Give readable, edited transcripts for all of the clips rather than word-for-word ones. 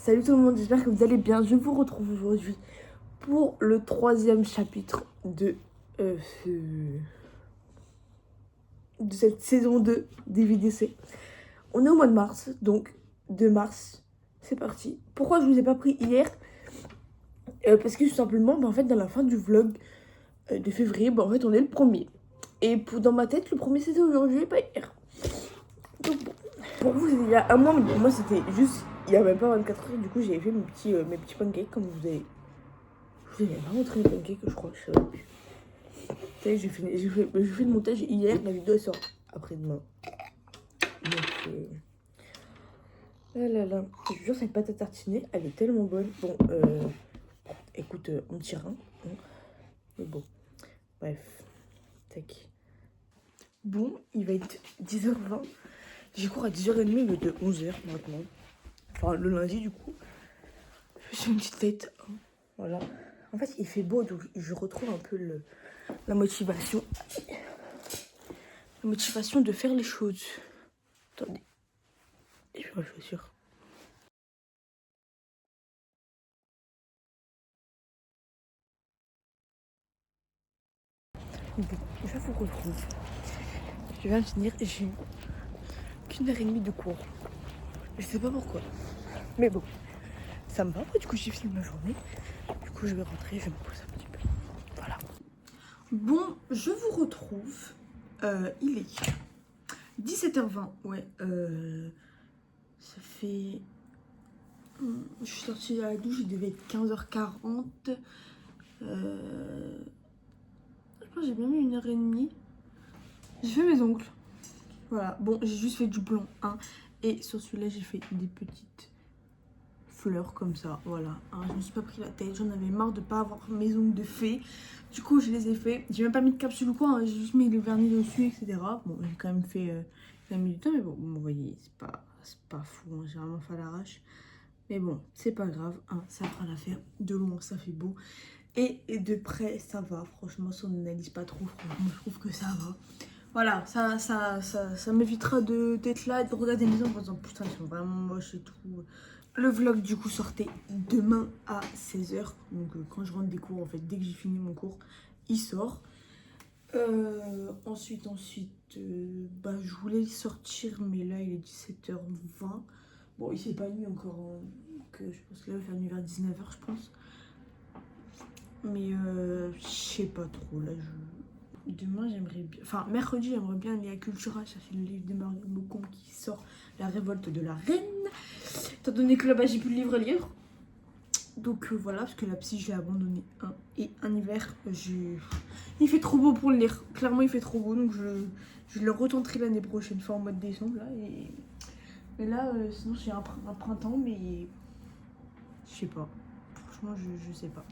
Salut tout le monde, j'espère que vous allez bien. Je vous retrouve aujourd'hui pour le 3e chapitre de cette saison 2 des VDC. On est au mois de mars, donc 2 mars, c'est parti. Pourquoi je ne vous ai pas pris hier parce que tout simplement, en fait, dans la fin du vlog de février, en fait, on est le 1er. Et dans ma tête, le 1er c'était aujourd'hui et pas hier. Donc bon, pour vous, il y a un mois, mais pour moi, c'était juste il n'y a même pas 24 heures. Du coup, j'ai fait mes petits pancakes, comme vous avez. Je vous ai pas montré les pancakes, je crois, je sais pas plus. J'ai fait le montage hier, la vidéo elle sort après-demain. Donc, là là là, je vous jure, cette pâte à tartiner, elle est tellement bonne. Bon, écoute, on tire un. Mais bon, bref, tac. Bon, il va être 10h20. J'ai cours à 10h30 au lieu de 11h maintenant. Enfin, le lundi, du coup. Je fais une petite tête. Voilà. En fait, il fait beau, donc je retrouve un peu la motivation. La motivation de faire les choses. Attendez. Je vais ma chaussure. Bon, je vous retrouve. Je viens de finir et j'ai eu qu'1h30 de cours. Je sais pas pourquoi. Mais bon, ça me va. Du coup, j'ai fini ma journée. Du coup, je vais rentrer, je vais me poser un petit peu. Voilà. Bon, je vous retrouve. Il est 17h20. Ouais. Ça fait... Je suis sortie de la douche, il devait être 15h40. Je pense que j'ai bien mis 1h30. J'ai fait mes ongles. Voilà, bon, j'ai juste fait du blanc, hein. Et sur celui-là, j'ai fait des petites fleurs comme ça, voilà. Hein, je me suis pas pris la tête, j'en avais marre de pas avoir mes ongles de fée. Du coup, je les ai fait. J'ai même pas mis de capsule ou quoi, hein. J'ai juste mis le vernis dessus, etc. Bon, j'ai quand même fait... ça a mis du temps, mais bon, vous voyez, c'est pas fou, hein. J'ai vraiment fait à l'arrache. Mais bon, c'est pas grave, hein. Ça fera l'affaire. De loin, ça fait beau. Et de près, ça va. Franchement, si on n'analyse pas trop, franchement, je trouve que ça va. Voilà, ça m'évitera d'être là et de regarder les gens en disant putain, ils sont vraiment moches et tout. Le vlog, du coup, sortait demain à 16h. Donc, quand je rentre des cours, en fait, dès que j'ai fini mon cours, il sort. Ensuite, je voulais sortir, mais là, il est 17h20. Bon, il s'est pas nuit encore, hein, que je pense que là, il va faire nuit vers 19h, je pense. Mais je sais pas trop, là, demain, j'aimerais bien... Enfin, mercredi, j'aimerais bien aller à Cultura, chercher le livre de Marie Bocon qui sort, La révolte de la reine. Étant donné que là-bas, j'ai plus le livre à lire. Donc voilà, parce que la psy, je l'ai abandonné. Et un hiver, il fait trop beau pour le lire. Clairement, il fait trop beau, donc je le retenterai l'année prochaine, fin au mois de décembre, là. Mais là, sinon, j'ai un printemps, mais... Je sais pas. Franchement, je sais pas.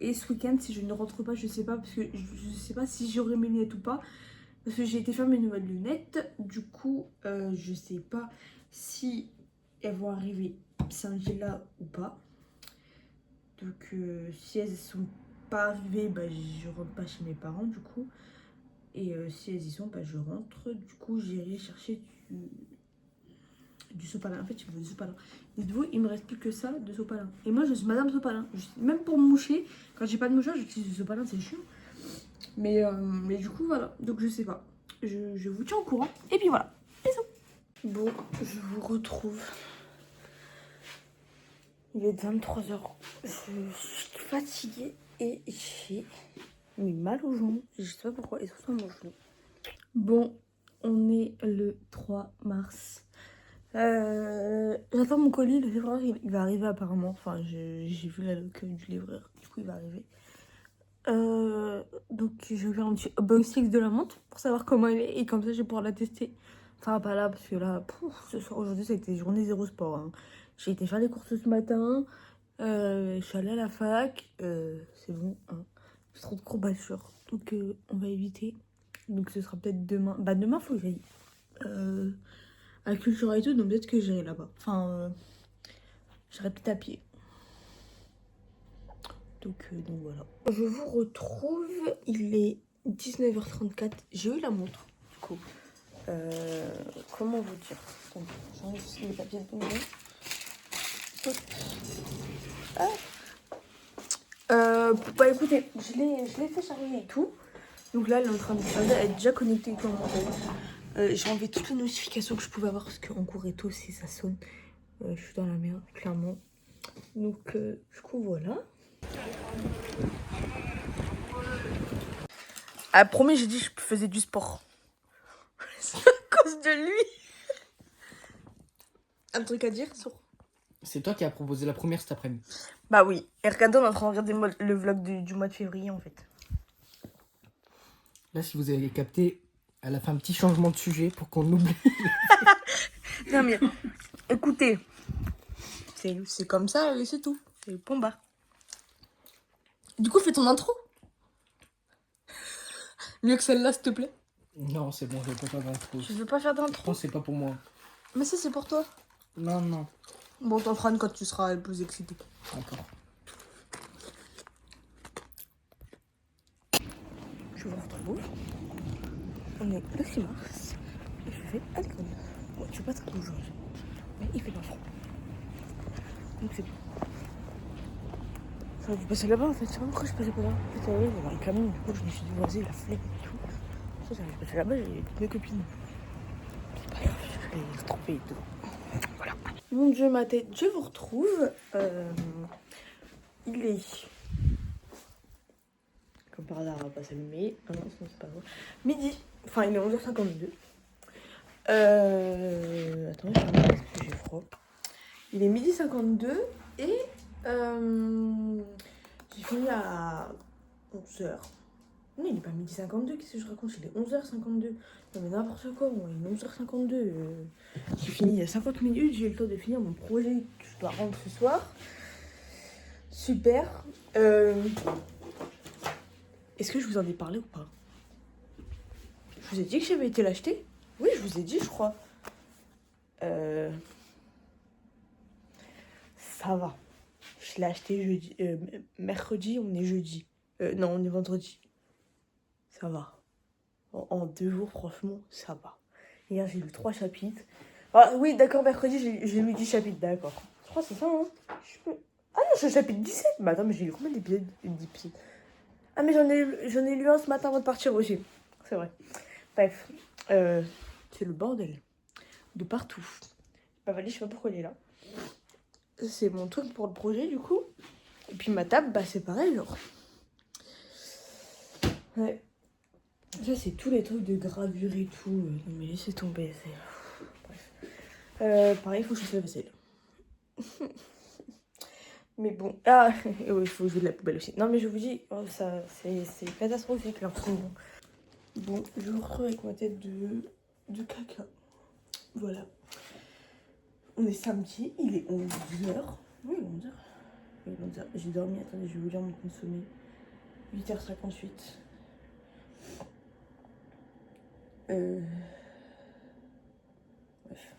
Et ce week-end, si je ne rentre pas, je sais pas, parce que je sais pas si j'aurai mes lunettes ou pas. Parce que j'ai été faire mes nouvelles lunettes. Du coup, je sais pas si elles vont arriver samedi là ou pas. Donc, si elles sont pas arrivées, je rentre pas chez mes parents du coup. Et si elles y sont, je rentre. Du coup, j'irai chercher du sopalin. En fait, il me faut du sopalin. Dites-vous, il me reste plus que ça de sopalin. Et moi, je suis madame sopalin. Même pour me moucher, quand j'ai pas de mouchoir, j'utilise du sopalin, c'est chiant. Mais du coup, voilà. Donc, je sais pas. Je vous tiens au courant. Et puis voilà. Bisous. Bon, je vous retrouve. Il est 23h. Je suis fatiguée et j'ai mal aux jambes. Je sais pas pourquoi. Et surtout à mon genou. Bon, on est le 3 mars. J'attends mon colis, le livreur il va arriver apparemment. Enfin, j'ai vu la loque du livreur, du coup il va arriver. Donc je vais faire un petit unboxing de la montre pour savoir comment elle est et comme ça je vais pouvoir la tester. Enfin, pas là parce que là, ce soir aujourd'hui ça a été journée zéro sport. Hein. J'ai été faire les courses ce matin, je suis allée à la fac, c'est bon. Hein. J'ai trop de courbatures, donc on va éviter. Donc ce sera peut-être demain. Demain faut que j'aille. À Cultura et tout, donc peut-être que j'irai là-bas. Enfin, j'irai peut-être à pied. Donc voilà. Je vous retrouve, il est 19h34. J'ai eu la montre, du coup. Comment vous dire? Attendez, j'enlève les papiers de bonbons. Bah écoutez, je l'ai fait charger et tout. Donc là, elle est en train de charger, elle est déjà connectée avec mon téléphone. J'ai enlevé toutes les notifications que je pouvais avoir parce qu'en cours et tout, si ça sonne, je suis dans la merde, clairement. Donc, du coup, voilà. Ah, promis, j'ai dit que je faisais du sport. C'est à cause de lui. Un truc à dire sur... C'est toi qui as proposé la première cet après-midi. Bah oui. Et regardez, on est en train de regarder le vlog du mois de février, en fait. Là, si vous avez capté, elle a fait un petit changement de sujet pour qu'on oublie. Non mais, écoutez. C'est comme ça et c'est tout. C'est le point barre. Du coup, fais ton intro. Mieux que celle-là, s'il te plaît. Non, c'est bon, je vais pas faire d'intro. Je veux pas faire Je d'intro. pense que c'est pas pour moi. Mais si, c'est pour toi. Non, non. Bon, t'en feras une quand tu seras le plus excité. D'accord. Je vous retrouve. On est le 6 mars. Et je vais à l'école. Bon, tu veux pas très aujourd'hui. Mais il fait pas froid. Donc c'est bon. J'aurais dû passer là-bas en fait. Je sais pas pourquoi je passais pas là. En fait, il y avait un camion. Du coup, je me suis dit, vas-y, la flemme et tout. Ça, j'arrive à passer là-bas, j'ai toutes mes copines. C'est pas grave, je vais les retrouver et tout. Voilà. Mon Dieu, ma tête, je vous retrouve. Il est. Comme par hasard, on va pas s'allumer. Ah non, sinon c'est pas grave. Midi. Enfin, il est 11h52. Attends, je vais parce que j'ai froid. Il est midi 52 et j'ai fini à 11h. Non, il est pas midi 52, qu'est-ce que je raconte? Il est 11h52. Non, mais n'importe quoi, moi, il est 11h52. J'ai fini il y a 50 minutes, j'ai eu le temps de finir mon projet que je dois rendre ce soir. Super. Est-ce que je vous en ai parlé ou pas? Je vous ai dit que j'avais été l'acheter? Oui, je vous ai dit, je crois. Ça va. Je l'ai acheté jeudi. Mercredi, on est jeudi. Non, on est vendredi. Ça va. En 2 jours, franchement, ça va. Hier, j'ai lu 3 chapitres. Ah oui, d'accord, mercredi, j'ai lu 10 chapitres, d'accord. Je crois que c'est ça, hein. Ah non, c'est le chapitre 17. Mais attends, mais j'ai lu combien d'épisodes? 10 épisodes. Ah, mais j'en ai lu un ce matin avant de partir aussi. C'est vrai. Bref. C'est le bordel. De partout. Bah, Valérie, je sais pas pourquoi elle est là. C'est mon truc pour le projet, du coup. Et puis ma table, bah, c'est pareil, genre. Ouais. Ça, c'est tous les trucs de gravure et tout. Non, mais laissez tomber. Bref. Pareil, il faut que je fasse la vaisselle. Mais bon. Ah, et oui, il faut jouer de la poubelle aussi. Non, mais je vous dis, oh, ça, c'est catastrophique, là, en ce moment. Bon, je vous retrouve avec ma tête de caca. Voilà. On est samedi, il est 11h. Oui, 11h. Oui, 11h. J'ai dormi, attendez, je vais vous dire mon consommé. 8h58. Bref.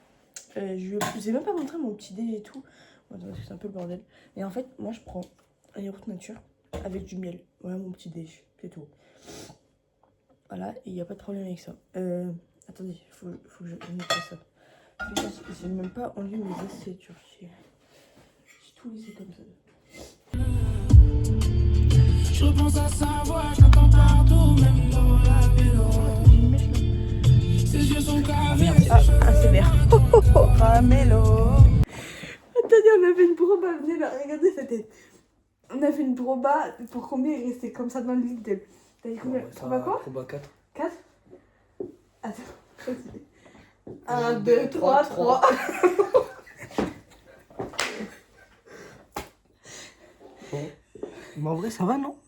Je vous ai même pas montré mon petit déj et tout. Bon, attendez, c'est un peu le bordel. Et en fait, moi, je prends un yaourt nature avec du miel. Voilà mon petit déj, c'est tout. Voilà, et il n'y a pas de problème avec ça. Attendez, faut que je mette ça. J'ai même pas enlevé mes assiettes. J'ai tout laissé comme ça. Je repense à sa voix, je l'entends partout, même dans la vélo. Ses yeux sont cavés. Ah, c'est vert. Ramélo. Attendez, on a fait une proba. Venez là, regardez sa tête. On a fait une proba pour combien il restait comme ça dans le Lidl. T'as dit combien? Proba quoi? Proba 4. 4? Attends. 1, 2, 3, 3. Bon. Mais en vrai, ça va, non?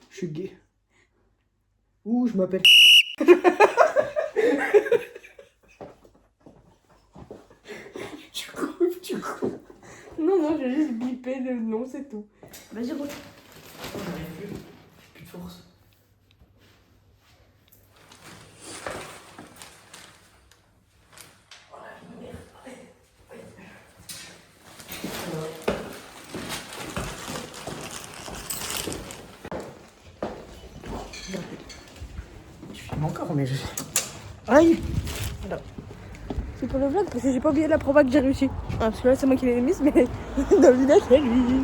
Je suis gay. Ouh, je m'appelle. Tu coupes. Non, j'ai juste bipé le nom, c'est tout. Vas-y, roule. Plus de force. Tu filmes encore, mais je... Aïe! Voilà. C'est pour le vlog parce que j'ai pas oublié la proba que j'ai réussi. Ah, parce que là c'est moi qui l'ai mise, mais dans le village c'est lui.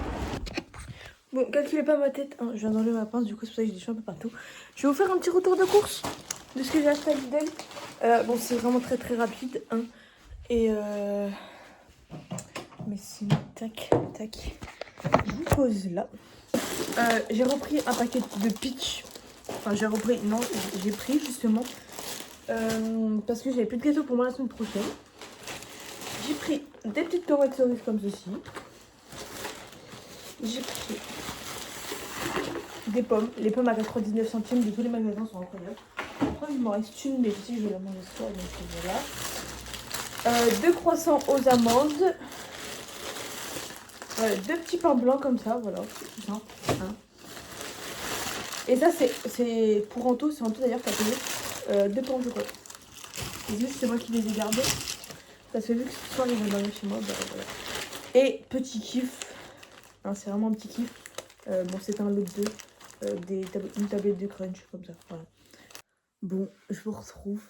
Bon, calculez pas ma tête, hein. Je viens d'enlever ma pince, du coup c'est pour ça que j'ai des cheveux un peu partout. Je vais vous faire un petit retour de course de ce que j'ai acheté à Lidl. Bon, c'est vraiment très très rapide, hein. Et mais sinon, tac, tac. Je vous pose là. J'ai repris un paquet de peach. Enfin, j'ai repris, non, j'ai pris justement. Parce que j'avais plus de gâteaux pour moi la semaine prochaine. J'ai pris des petites tomates cerises comme ceci. J'ai pris des pommes. Les pommes à 99 centimes de tous les magasins sont incroyables. Après, il m'en reste une, mais je sais que je vais la manger ce soir, donc voilà. 2 croissants aux amandes. 2 petits pains blancs comme ça, voilà. C'est tout simple, hein. Et ça, c'est pour Anto. C'est Anto d'ailleurs qui a payé 2 pains au chocolat. Et juste, c'est moi qui les ai gardés. Parce que vu que ce soir, il va dormir chez moi, bah voilà. Et petit kiff. Hein, c'est vraiment un petit kiff. Bon, c'est un lot de une tablette de crunch, comme ça, voilà. Bon, je vous retrouve.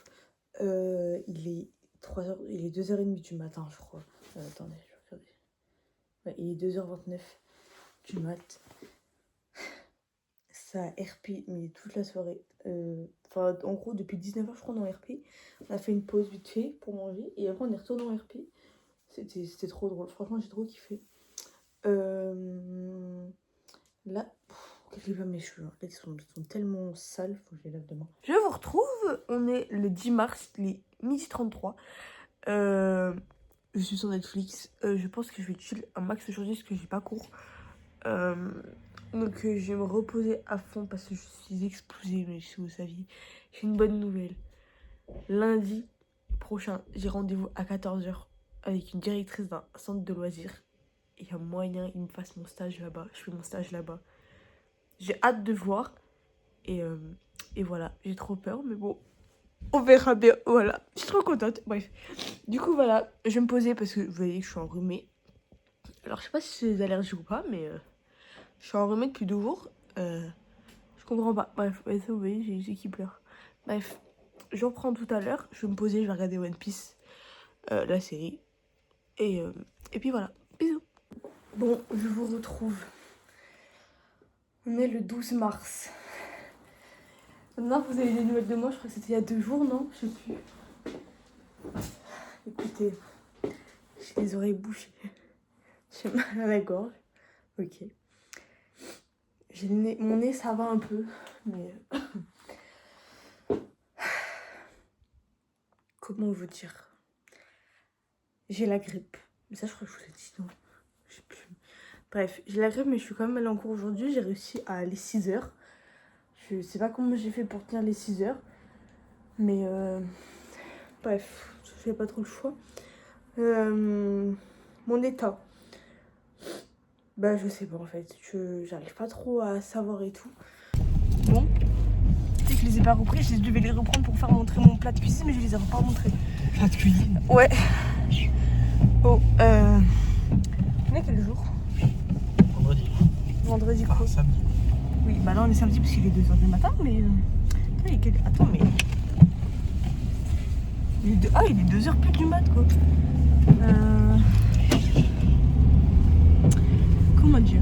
Il est 3h, il est 2h30 du matin, je crois. Attendez, je vais regarder. Ouais, il est 2h29 du mat. Ça a RP, mais toute la soirée. Enfin, en gros, depuis 19h, je crois, on est en RP. On a fait une pause vite fait pour manger. Et après, on est retourné en RP. C'était trop drôle. Franchement, j'ai trop kiffé. Là, qu'est-ce pas mes cheveux, hein. Ils sont tellement sales, faut que je les lave demain. Je vous retrouve, on est le 10 mars, il est 12h33. Je suis sur Netflix. Je pense que je vais chill un max aujourd'hui parce que j'ai pas cours. Donc je vais me reposer à fond parce que je suis explosée, mais si vous saviez. J'ai une bonne nouvelle. Lundi prochain, j'ai rendez-vous à 14h avec une directrice d'un centre de loisirs. Il y a moyen qu'il me fasse mon stage là-bas. Je fais mon stage là-bas. J'ai hâte de voir. Et voilà, j'ai trop peur, mais bon, on verra bien. Voilà, je suis trop contente. Bref, du coup, voilà, je vais me poser parce que vous voyez que je suis enrhumée. Alors, je sais pas si c'est des allergies ou pas, mais je suis enrhumée depuis 2 jours. Je comprends pas. Bref, ouais, ça, vous voyez, j'ai les yeux qui pleurent. Bref, je reprends tout à l'heure. Je vais me poser, je vais regarder One Piece, la série. Et puis voilà, bisous. Bon, je vous retrouve. On est le 12 mars. Maintenant, vous avez des nouvelles de moi, je crois que c'était il y a 2 jours, non? Je sais plus. Écoutez, j'ai les oreilles bouchées. J'ai mal à la gorge. Ok. J'ai le nez, mon nez, ça va un peu, mais... Comment vous dire? J'ai la grippe. Mais ça, je crois que je vous ai dit, non? Je sais plus. Bref, j'ai la grippe, mais je suis quand même allée en cours aujourd'hui. J'ai réussi à aller 6h. Je sais pas comment j'ai fait pour tenir les 6h. Mais bref, je fais pas trop le choix. Mon état. Bah je sais pas en fait. J'arrive pas trop à savoir et tout. Bon. Tu sais que je les ai pas repris. Je devais les reprendre pour faire montrer mon plat de cuisine, mais je les ai pas montrés. Plat de cuisine? Ouais. Bon, on est quel jour? Vendredi. Vendredi quoi? Ah, samedi. Oui, bah là on est samedi parce qu'il est 2h du matin, mais... Attends, mais... il est 2h plus du mat, quoi. Comment dire?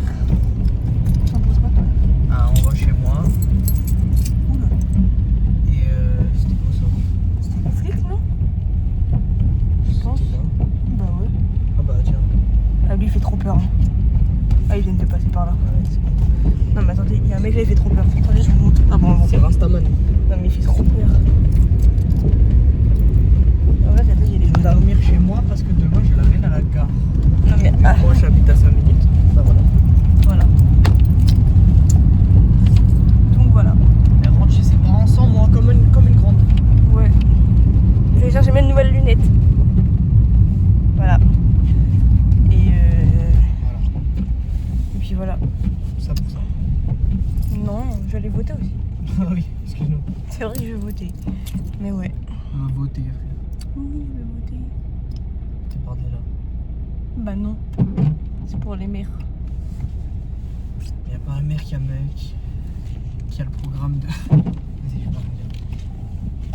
T'en penses quoi, toi? Ah, on va chez moi. Oula. Et c'était quoi ça? C'était le flic, non? Je pense. Bah ouais. Ah bah tiens. Ah, lui, il fait trop peur, hein. Ah, ils viennent de passer par là. Ouais, c'est bon. Non, mais attendez, il y a un mec là, il fait trop peur. Attendez, je vous montre. Ah bon, C'est Rastaman. non, mais il fait trop peur. En fait, attendez, il y a des Je vais dormir chez moi parce que demain je l'amène à la gare. Non, mais... Moi j'habite à 5 minutes. Bah voilà. Voilà. Donc voilà. Elle rentre chez ses parents sans moi, comme une grande. Ouais. Je vais chercher mes nouvelles lunettes. Voilà. Et Voilà. et puis voilà. Ça pour ça. Non, je vais aller voter aussi. Ah oui, excuse-nous. C'est vrai que je vais voter. Mais ouais. On va voter, frère. Oui, je vais voter. T'es par déjà. Bah non. C'est pour les maires. Il n'y a pas un maire qui a le programme de. Vas-y, je vais pas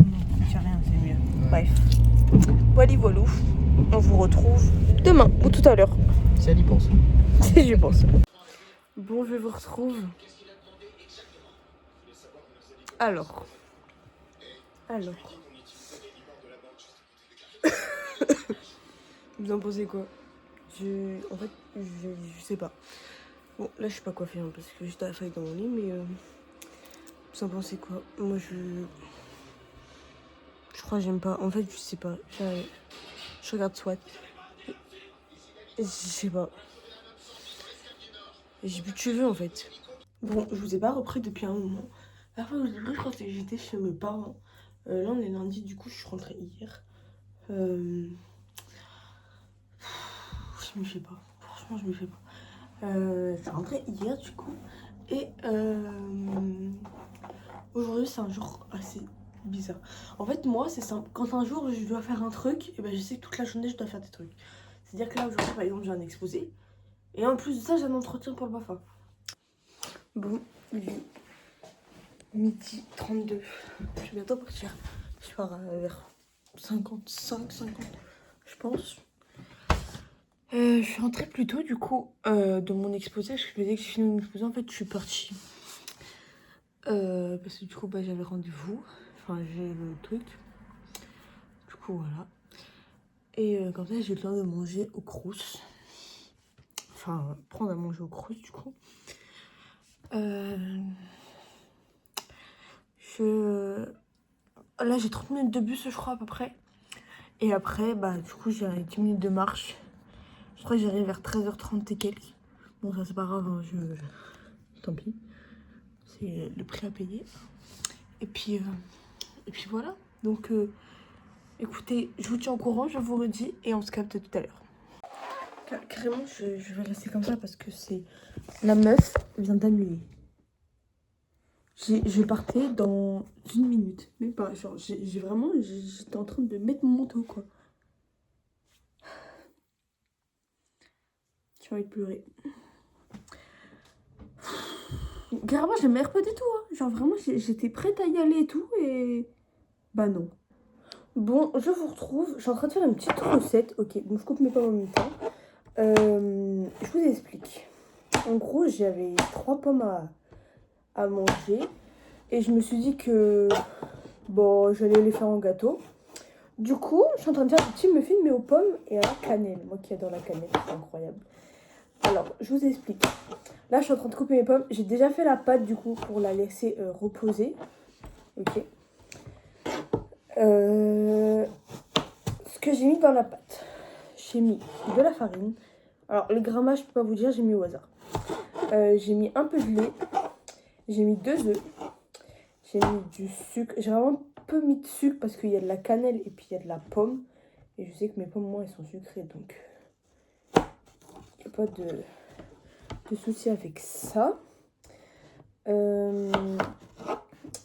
Non, c'est rien, c'est mieux. Ouais. Bref. Voilà, voilou. On vous retrouve demain ou tout à l'heure. Si elle y pense. Si j'y pense. Bon, je vous retrouve. Alors. Vous en pensez quoi? En fait, je sais pas. Bon, là, je sais pas quoi faire parce que j'étais à la faille dans mon lit, mais vous en pensez quoi? Moi, je crois que j'aime pas. En fait, je sais pas. Je regarde SWAT. Je sais pas. J'ai plus de cheveux en fait. Bon, je vous ai pas repris depuis un moment. La fois où je vous ai repris, je crois que j'étais chez mes parents. Là, on est lundi, du coup, je suis rentrée hier. Je me fais pas. Franchement, je me fais pas. Je suis rentrée hier, du coup. Et aujourd'hui, c'est un jour assez bizarre. En fait, moi, c'est simple. Quand un jour, je dois faire un truc, et ben, je sais que toute la journée, je dois faire des trucs. C'est-à-dire que là, aujourd'hui, par exemple, j'ai un exposé. Et en plus de ça, j'ai un entretien pour le BAFA. Bon, il est midi 32. Je vais bientôt partir. Je pars vers 55, 50, je pense. Je suis rentrée plus tôt, du coup, de mon exposé. Parce que je me disais que j'ai fini mon exposé. En fait, je suis partie. Parce que du coup, bah, j'avais rendez-vous. Enfin, j'ai le truc. Du coup, voilà. Et comme ça, j'ai eu le temps de manger au Crous. Enfin, prendre à manger au Crous, du coup. Là, j'ai 30 minutes de bus, je crois, à peu près. Et après, bah, du coup, j'ai 10 minutes de marche. Je crois que j'arrive vers 13h30 et quelques. Bon, ça, c'est pas grave, hein, tant pis. C'est le prix à payer. Et puis voilà. Donc, écoutez, je vous tiens au courant, je vous redis, et on se capte tout à l'heure. Carrément, je vais rester comme ça parce que c'est... La meuf vient d'annuler. Je partais dans 1 minute. Même pas, genre, j'étais en train de mettre mon manteau, quoi. J'ai envie de pleurer. Carrément, j'ai même pas du tout. Hein. Genre, vraiment, j'étais prête à y aller et tout. Et. Bah, non. Bon, je vous retrouve. Je suis en train de faire une petite recette. Ok, donc je coupe mes pommes en même temps. Je vous explique. En gros, j'avais 3 pommes à manger. Et je me suis dit que. Bon, j'allais les faire en gâteau. Du coup, je suis en train de faire des petits muffins, mais aux pommes et à la cannelle. Moi qui adore la cannelle, c'est incroyable. Alors, je vous explique. Là, je suis en train de couper mes pommes. J'ai déjà fait la pâte, du coup, pour la laisser reposer. Ok. Ce que j'ai mis dans la pâte. J'ai mis de la farine. Alors, les grammages, je peux pas vous dire, j'ai mis au hasard. J'ai mis un peu de lait. J'ai mis 2 œufs. J'ai mis du sucre. J'ai vraiment peu mis de sucre parce qu'il y a de la cannelle et puis il y a de la pomme. Et je sais que mes pommes, moi, elles sont sucrées. Donc, il n'y a pas de souci avec ça.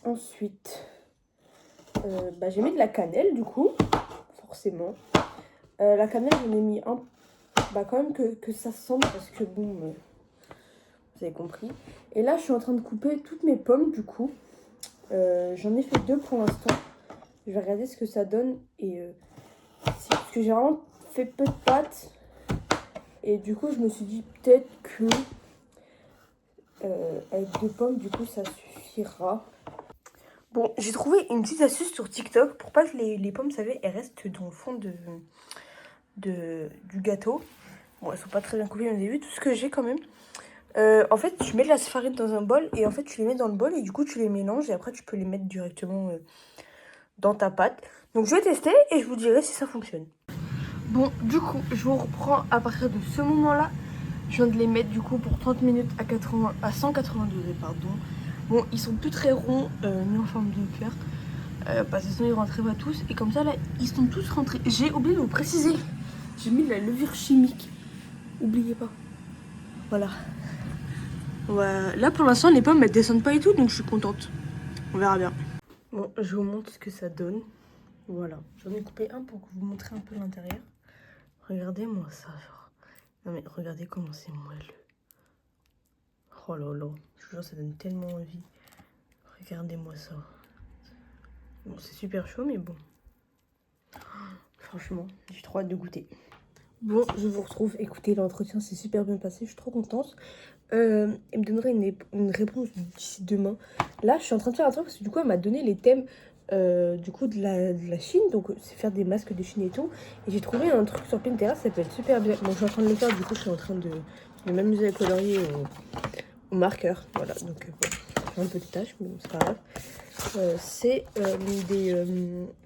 Ensuite, bah, j'ai mis de la cannelle du coup, forcément. La cannelle, j'en ai mis un, bah, quand même que ça sente parce que bon, vous avez compris. Et là, je suis en train de couper toutes mes pommes du coup. J'en ai fait 2 pour l'instant. Je vais regarder ce que ça donne. Et parce que j'ai vraiment fait peu de pâtes. Et du coup, je me suis dit peut-être que avec 2 pommes, du coup, ça suffira. Bon, j'ai trouvé une petite astuce sur TikTok pour pas que les pommes, vous savez, elles restent dans le fond du gâteau. Bon, elles sont pas très bien coupées, mais vous avez vu tout ce que j'ai quand même. En fait, tu mets de la farine dans un bol et en fait, tu les mets dans le bol et du coup, tu les mélanges et après, tu peux les mettre directement dans ta pâte. Donc, je vais tester et je vous dirai si ça fonctionne. Bon, du coup, je vous reprends à partir de ce moment-là. Je viens de les mettre du coup pour 30 minutes à 180 degrés, pardon. Bon, ils sont plus très ronds, ni en forme de cœur. Parce que sinon ils rentraient pas tous. Et comme ça, là, ils sont tous rentrés. J'ai oublié de vous préciser. J'ai mis de la levure chimique. Oubliez pas. Voilà. Ouais. Là, pour l'instant, les pommes, elles descendent pas et tout, donc je suis contente. On verra bien. Bon, je vous montre ce que ça donne. Voilà. J'en ai coupé un pour vous montrer un peu l'intérieur. Regardez-moi ça, genre. Non mais regardez comment c'est moelleux. Oh là là. Je vous jure, ça donne tellement envie. Regardez-moi ça. Bon, c'est super chaud, mais bon. franchement, j'ai trop hâte de goûter. Bon, je vous retrouve. Écoutez, l'entretien s'est super bien passé, je suis trop contente. Il me donnerait une réponse d'ici demain. Là, je suis en train de faire un truc parce que du coup, elle m'a donné les thèmes du coup de la Chine. Donc, c'est faire des masques de Chine et tout. Et j'ai trouvé un truc sur Pinterest, ça peut être super bien. Bon, je suis en train de le faire, du coup, je suis en train de m'amuser à colorier au marqueur. Voilà, donc j'ai un peu de tâches, mais bon, c'est pas grave. C'est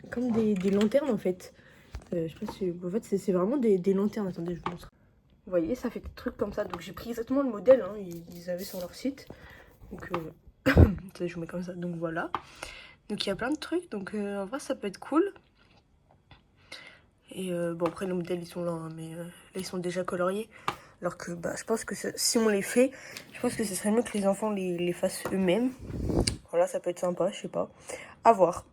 comme des lanternes en fait. Je sais pas si... En fait, c'est vraiment des lanternes. Attendez, je vous montre. Vous voyez, ça fait des trucs comme ça. Donc j'ai pris exactement le modèle, hein, ils avaient sur leur site. Donc attendez, je vous mets comme ça. Donc voilà. Donc il y a plein de trucs. Donc en vrai, ça peut être cool. Et bon, après, les modèles, ils sont là, hein, mais là, ils sont déjà coloriés. Alors que bah, je pense que si on les fait, je pense que ce serait mieux que les enfants les fassent eux-mêmes. Voilà, ça peut être sympa, je sais pas. À voir.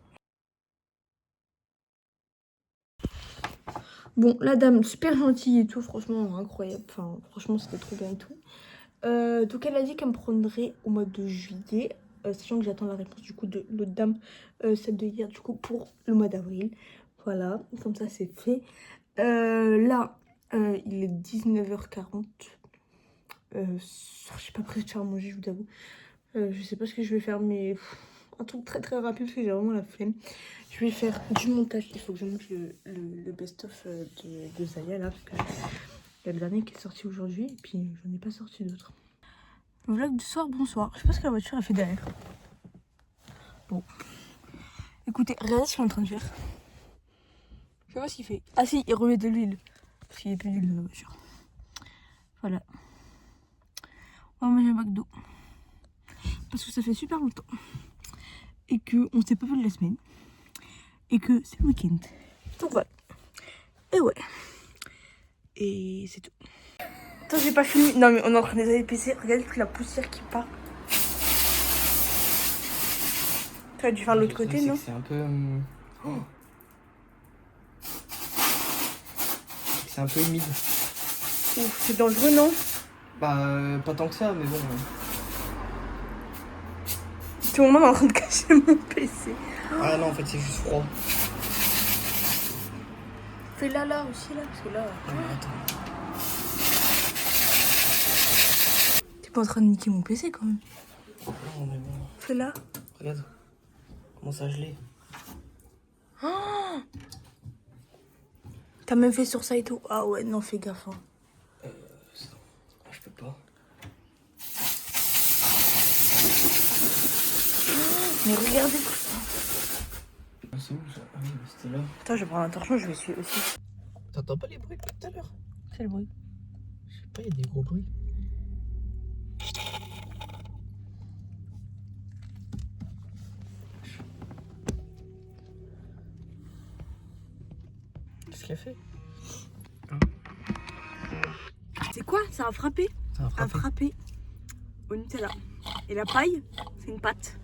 Bon, la dame, super gentille et tout, franchement, incroyable. Enfin, franchement, c'était trop bien et tout. Donc, elle a dit qu'elle me prendrait au mois de juillet, sachant que j'attends la réponse du coup de l'autre dame, celle de hier, du coup, pour le mois d'avril. Voilà, comme ça, c'est fait. Là, il est 19h40. Je sais pas prêt de faire à manger, je vous avoue. Je sais pas ce que je vais faire, mais un truc très très rapide parce que j'ai vraiment la flemme. Je vais faire du montage. Il faut que je monte le best-of de Zaya là, parce que il y a le dernier qui est sorti aujourd'hui et puis j'en ai pas sorti d'autres. Le vlog du soir, bonsoir. Je sais pas ce que la voiture a fait derrière. Bon. Écoutez, regardez ce qu'il est en train de faire. Je sais pas ce qu'il fait. Ah si, il remet de l'huile. Parce qu'il n'y a plus d'huile dans la voiture. Voilà. On va manger un McDo. Parce que ça fait super longtemps. Et qu'on s'est pas vu de la semaine. Et que c'est le week-end. Donc voilà. Et ouais. Et c'est tout. Attends, j'ai pas fini. Non, mais on est en train de les épaissir. Regardez toute la poussière qui part. Tu as dû faire l'autre côté, non? C'est un peu. C'est un peu humide. Ouf, c'est dangereux, non? Bah, pas tant que ça, mais bon. Tout le monde est en train de cacher mon PC. Ah non, en fait, c'est juste froid. Fais-la là aussi, là, parce que là. Attends. T'es pas en train de niquer mon PC quand même. Non, mais bon. Fais-la. Regarde. Comment ça gelé. Oh, t'as même fait sur ça et tout. Ah ouais, non, fais gaffe. Hein. Je peux pas. Mais regardez tout ça. C'est où ça? Ah oui, c'était là. Attends, je vais prendre un torchon, je vais suivre aussi. T'entends pas les bruits depuis tout à l'heure? C'est le bruit. Je sais pas, il y a des gros bruits. Qu'est-ce qu'elle fait? C'est quoi? C'est un frappé? Un frappé au Nutella. Et la paille, c'est une pâte.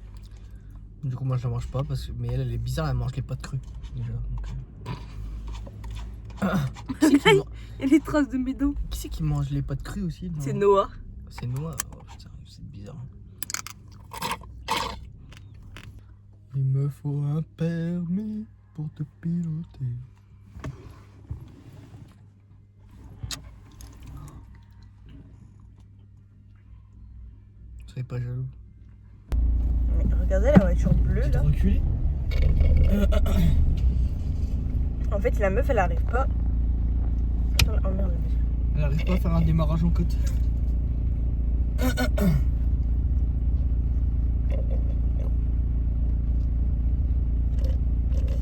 Du coup, moi je la mange pas parce que. Mais elle est bizarre, elle mange les pâtes crues déjà. Donc, Et les traces de mes dos. Qui c'est qui mange les pâtes crues aussi? C'est Noah. C'est Noah. Oh putain, c'est bizarre. Il me faut un permis pour te piloter. Soyez pas jaloux. Mais regardez la voiture bleue là. Reculé. En fait, la meuf elle arrive pas. Oh merde. Elle arrive pas à faire un démarrage en côte.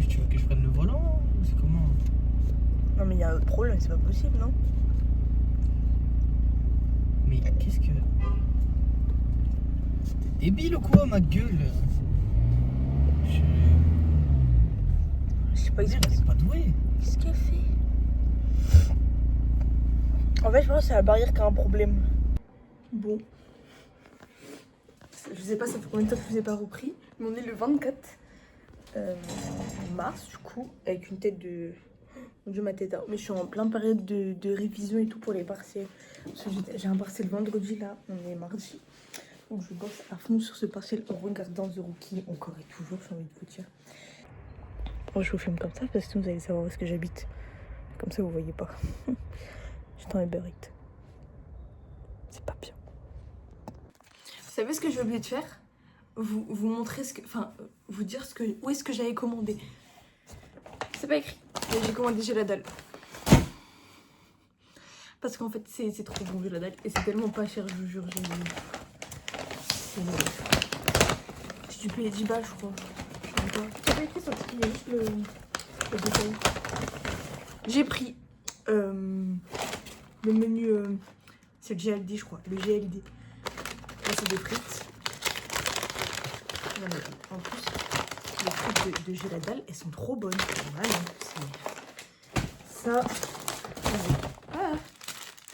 Tu veux que je prenne le volant? C'est comment? Non, mais il y a un autre problème, c'est pas possible, non? Mais qu'est-ce que. T'es débile ou quoi, ma gueule? Je sais pas, Merde, t'es pas doué. Qu'est-ce qu'elle fait? En fait, je pense que c'est la barrière qui a un problème. Bon. Je sais pas, ça fait combien de temps que je vous ai pas repris. Mais on est le 24 mars, du coup, avec une tête de. Mon dieu, ma tête. Hein. Mais je suis en pleine période de révision et tout pour les partiels. Parce que j'ai un partiel vendredi, là. On est mardi. Donc je bosse à fond sur ce partiel en regardant The Rookie encore et toujours, j'ai envie de vous dire. Bon, je vous filme comme ça parce que vous allez savoir où est-ce que j'habite. Comme ça, vous voyez pas. J'étais en Uber Eats. C'est pas bien. Vous savez ce que j'ai oublié de faire? Vous montrer ce que... Enfin, vous dire ce que... Où est-ce que j'avais commandé. C'est pas écrit. Mais j'ai commandé chez la dalle. Parce qu'en fait, c'est trop bon, la dalle. Et c'est tellement pas cher, je vous jure. J'ai dû payer 10 balles, je crois. C'est pas écrit sur le ticket, il y a juste le détail. J'ai pris le menu... c'est le GLD, je crois. Le GLD. Là, c'est des frites. En plus, les frites de Géladal, elles sont trop bonnes. Voilà, ça. Ah,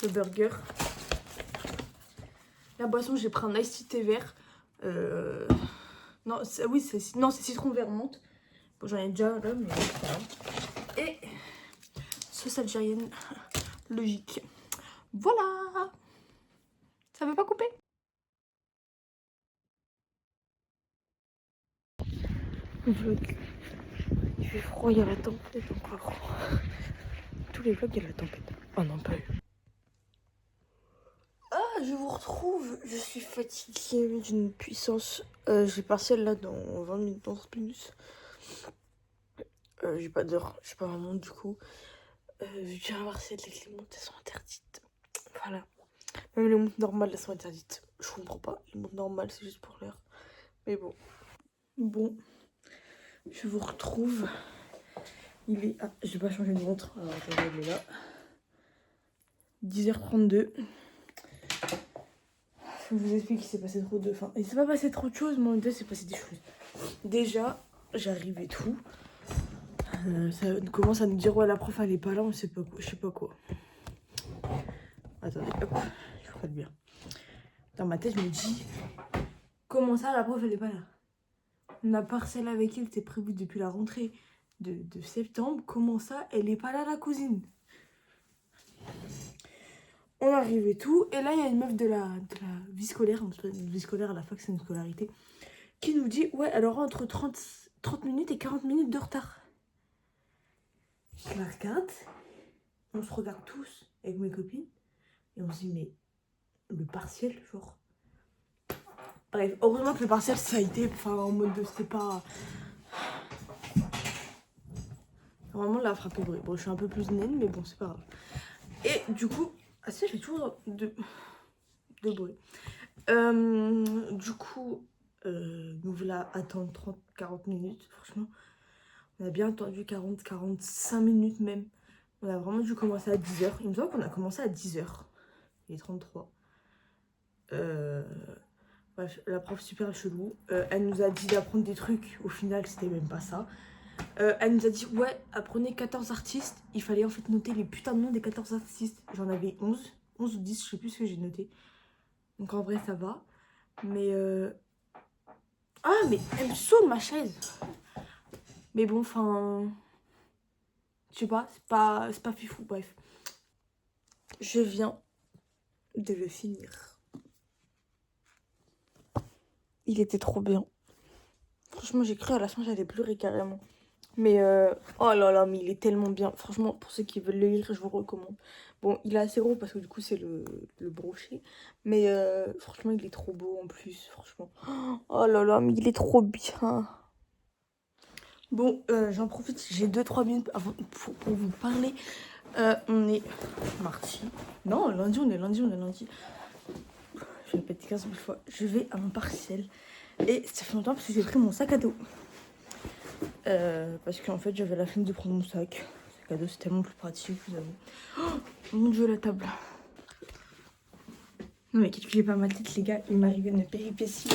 le burger. La boisson, j'ai pris un iced tea vert. Non, oui, c'est citron vert menthe. Bon, j'en ai déjà là, mais c'est pas grave. Et sauce algérienne, logique. Voilà. Ça veut pas couper? Vlog. Il fait froid, il y a la tempête encore. Tous les vlogs, il y a la tempête. Oh non, pas eu. Ah, je vous retrouve. Je suis fatiguée d'une puissance. J'ai partiel là dans 20 minutes, dans 30 minutes. J'ai pas d'heure, je sais pas vraiment du coup. Vu que j'ai un partiel, les montres elles sont interdites. Voilà. Même les montres normales elles sont interdites. Je comprends pas. Les montres normales c'est juste pour l'heure. Mais bon. Bon. Je vous retrouve. Il est. Ah, j'ai pas changé de montre. Alors attendez, elle est là. 10h32. Je vous explique qu'il s'est passé trop de... Enfin, il s'est pas passé trop de choses, mais en même temps, il s'est passé des choses. Déjà, j'arrive et tout. Ça commence à nous dire, ouais, la prof, elle est pas là, on sait pas quoi. Je sais pas quoi. Attendez, hop, je ferai bien. Dans ma tête, je me dis, comment ça, la prof, elle est pas là? On a partiel avec elle, c'est prévu depuis la rentrée de septembre. Comment ça, elle est pas là, la cousine? On arrive et tout, et là il y a une meuf de la vie scolaire, une vie scolaire à la fac c'est une scolarité, qui nous dit ouais elle aura entre 30 minutes et 40 minutes de retard. Je la regarde, on se regarde tous avec mes copines, et on se dit mais le partiel genre... Bref, heureusement que le partiel ça a été, enfin en mode de c'était pas... Normalement là a frappé bruit, bon je suis un peu plus naine mais bon c'est pas grave. Et du coup, ah ça je fais toujours de bruit. Du coup, nous voilà attendre 30-40 minutes. Franchement, on a bien attendu 40-45 minutes même. On a vraiment dû commencer à 10h. Il me semble qu'on a commencé à 10h. Il est 33. Bref, la prof super chelou. Elle nous a dit d'apprendre des trucs. Au final, c'était même pas ça. Elle nous a dit, ouais, apprenez 14 artistes. Il fallait en fait noter les putains de noms des 14 artistes. J'en avais 11 ou 10, je sais plus ce que j'ai noté. Donc en vrai, ça va. Mais ah mais elle me saoule ma chaise. Mais bon enfin je sais pas, c'est pas fifou, bref. Je viens de le finir. Il était trop bien. Franchement j'ai cru à la fin j'allais pleurer carrément. Mais oh là là mais il est tellement bien. Franchement pour ceux qui veulent le lire je vous recommande. Bon il est assez gros parce que du coup c'est le brochet. Mais franchement il est trop beau en plus franchement. Oh là là mais il est trop bien. Bon, j'en profite, j'ai 2-3 minutes avant, pour vous parler. On est mardi. Non, lundi, on est lundi. Je répète 15 000 fois. Je vais à mon partiel. Et ça fait longtemps parce que j'ai pris mon sac à dos. Parce qu'en fait, j'avais la flemme de prendre mon sac. Le sac à dos, c'est tellement plus pratique, vous savez. Oh mon dieu, la table. Non mais calculez pas ma tête, les gars. Il m'arrive une péripétie.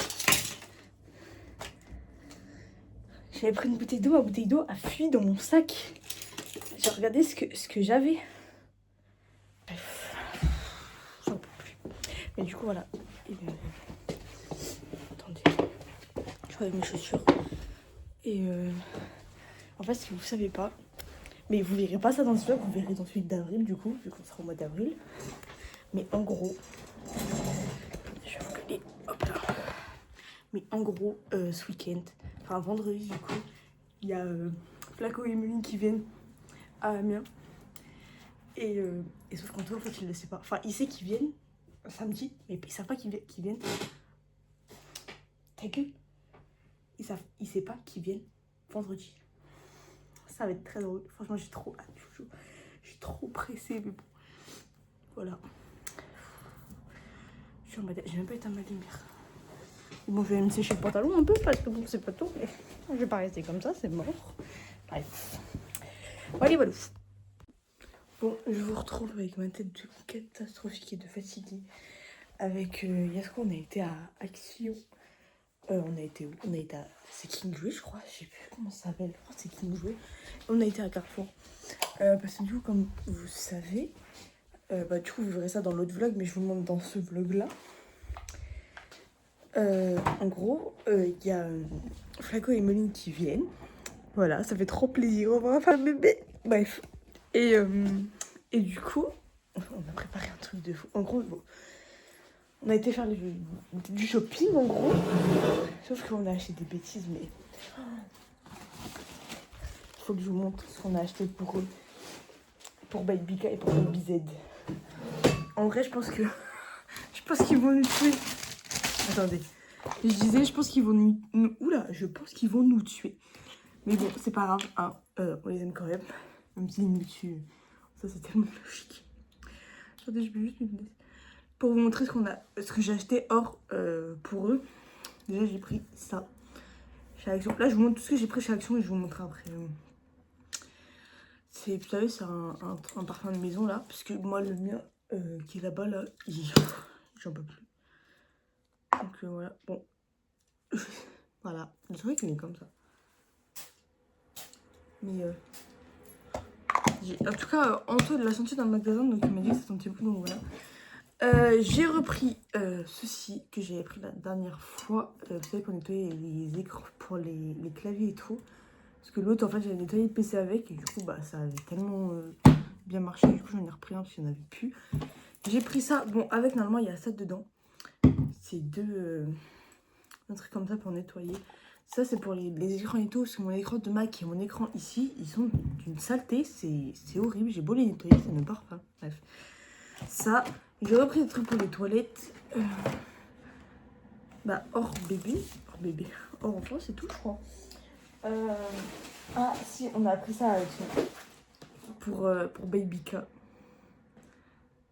J'avais pris une bouteille d'eau, ma bouteille d'eau a fui dans mon sac. J'ai regardé ce que j'avais. Bref, j'en peux plus. Mais du coup, voilà. Attendez, je vois mes chaussures. Et en fait, si vous savez pas, mais vous verrez pas ça dans ce vlog, vous verrez dans celui d'avril, du coup, vu qu'on sera au mois d'avril. Mais en gros, je vais vous coller, hop là. Mais en gros, ce week-end, enfin vendredi, du coup, il y a Flaco et Emeline qui viennent à Amiens. Et sauf qu'Antoine, en fait, il le sait pas. Enfin, il sait qu'ils viennent samedi, mais ils savent pas qu'ils viennent. Ta gueule. Il sait pas qu'ils viennent vendredi. Ça va être très drôle. Franchement, j'ai trop hâte. Je suis trop pressée, mais bon. Voilà. Je suis en mode... J'ai même pas éteint ma lumière. Bon, je vais me sécher le pantalon un peu parce que bon, c'est pas tout. Mais je vais pas rester comme ça, c'est mort. Bref. Allez, voilà. Bon, je vous retrouve avec ma tête de catastrophique et de fatiguée. Avec Yasko, on a été à Action. On a été où? On a été à... C'est King Jouet, je crois. Je sais plus comment ça s'appelle. Je crois que c'est King Jouet. On a été à Carrefour. Parce que du coup, comme vous savez, du coup, vous verrez ça dans l'autre vlog, mais je vous le montre dans ce vlog-là. En gros, il y a Flaco et Emeline qui viennent. Voilà, ça fait trop plaisir. On va faire un bébé. Bref. Et du coup, on a préparé un truc de fou. En gros, bon, on a été faire du shopping, en gros. Sauf qu'on a acheté des bêtises, mais... Il faut que je vous montre ce qu'on a acheté pour eux. Pour Baby K et pour Baby Z. En vrai, je pense qu'ils vont nous tuer. Attendez. Je disais, je pense qu'ils vont nous... Oula, je pense qu'ils vont nous tuer. Mais bon, c'est pas grave, hein. On les aime quand même. Même s'ils nous tuent. Ça, c'est tellement logique. Attendez, je vais juste me mettre... Pour vous montrer ce que j'ai acheté hors pour eux. Déjà, j'ai pris ça chez Action. Là, je vous montre tout ce que j'ai pris chez Action et je vous montrerai après. Vous savez, c'est un parfum de maison, là. Parce que moi, le mien, qui est là-bas, là, j'en peux plus. Donc, voilà. Bon. Voilà. Je trouvais qu'il est comme ça. Mais, en tout cas, Antoine l'a senti dans le magasin, donc il m'a dit que ça sentait bon, donc voilà. J'ai repris ceci que j'avais pris la dernière fois. Vous savez, pour nettoyer les écrans, pour les claviers et tout. Parce que l'autre, en fait, j'avais nettoyé le PC avec. Et du coup, bah, ça avait tellement bien marché. Du coup, j'en ai repris un parce qu'il n'y en avait plus. J'ai pris ça. Bon, avec, normalement, il y a ça dedans. C'est un truc comme ça pour nettoyer. Ça, c'est pour les écrans et tout. Parce que mon écran de Mac et mon écran ici, ils sont d'une saleté. C'est horrible. J'ai beau les nettoyer, ça ne part pas. Bref. Ça, j'ai repris des trucs pour les toilettes. Bah, hors bébé. Hors enfant, c'est tout, je crois. Ah, si, on a appris ça pour Baby K.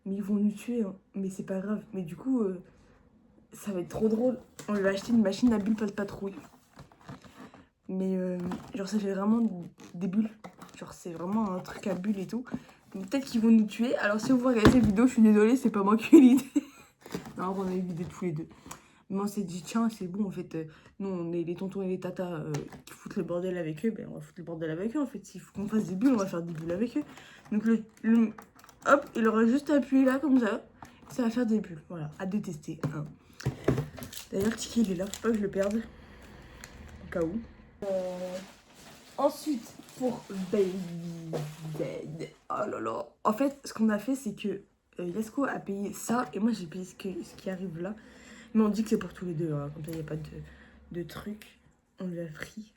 Mais ils vont nous tuer, hein. Mais c'est pas grave. Mais du coup, ça va être trop drôle. On lui a acheté une machine à bulles pas de patrouille. Mais genre, ça fait vraiment des bulles. Genre, c'est vraiment un truc à bulles et tout. Peut-être qu'ils vont nous tuer. Alors, si vous regardez cette vidéo, je suis désolée, c'est pas moi qui ai eu l'idée. Non, on a eu l'idée tous les deux. Mais on s'est dit, tiens, c'est bon, en fait, nous, on est les tontons et les tatas qui foutent le bordel avec eux. Ben, on va foutre le bordel avec eux, en fait. S'il faut qu'on fasse des bulles, on va faire des bulles avec eux. Donc, hop, il aura juste appuyé là, comme ça. Ça va faire des bulles. Voilà, hâte de tester. Hein. D'ailleurs, Tiki, il est là. Faut pas que je le perde. Au cas où. Ensuite, pour Baby Z. Oh là là. En fait, ce qu'on a fait, c'est que Yasko a payé ça. Et moi, j'ai payé ce qui arrive là. Mais on dit que c'est pour tous les deux, hein. Comme ça il n'y a pas de truc. On lui a pris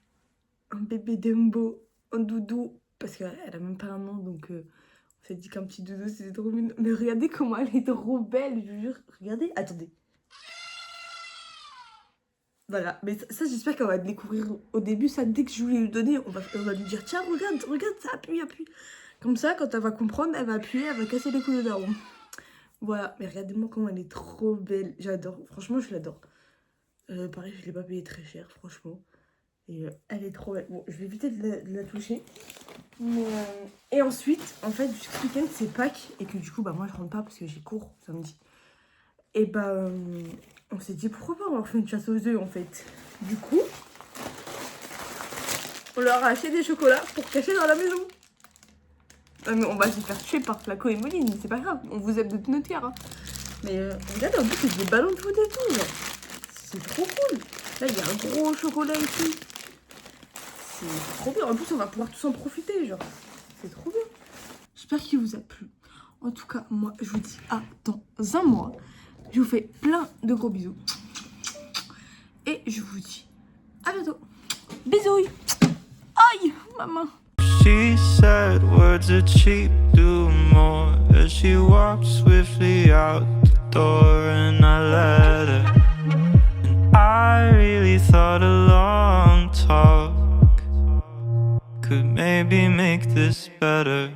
un bébé Dumbo, un doudou, parce qu'elle a même pas un an, donc on s'est dit qu'un petit doudou c'était trop mignon. Mais regardez comment elle est trop belle, je vous jure. Regardez, attendez. Voilà, mais ça j'espère qu'elle va le découvrir au début. Ça, dès que je voulais lui donner, on va lui dire tiens, regarde, ça appuie. Comme ça, quand elle va comprendre, elle va appuyer, elle va casser les couilles de daron. Voilà, mais regardez-moi comment elle est trop belle. J'adore, franchement, je l'adore. Pareil, je ne l'ai pas payée très cher, franchement. Et elle est trop belle. Bon, je vais éviter de la toucher. Mais, et ensuite, en fait, ce week-end, c'est Pâques. Et que du coup, bah, moi, je rentre pas parce que j'ai cours samedi. Et bah, on s'est dit, pourquoi pas, on leur fait une chasse aux œufs, en fait. Du coup, on leur a acheté des chocolats pour cacher dans la maison. Mais on va se faire tuer par Flaco et Emeline, c'est pas grave, on vous aime de tout notre cœur. Hein. Mais regardez, en plus, c'est des ballons de foot et tout, genre. C'est trop cool. Là, il y a un gros chocolat ici. C'est trop bien. En plus, on va pouvoir tous en profiter, genre. C'est trop bien. J'espère qu'il vous a plu. En tout cas, moi, je vous dis à dans un mois. Je vous fais plein de gros bisous. Et je vous dis à bientôt. Bisous. Aïe, maman. She said words are cheap, do more, as she walked swiftly out the door. And I let her, and I really thought a long talk could maybe make this better.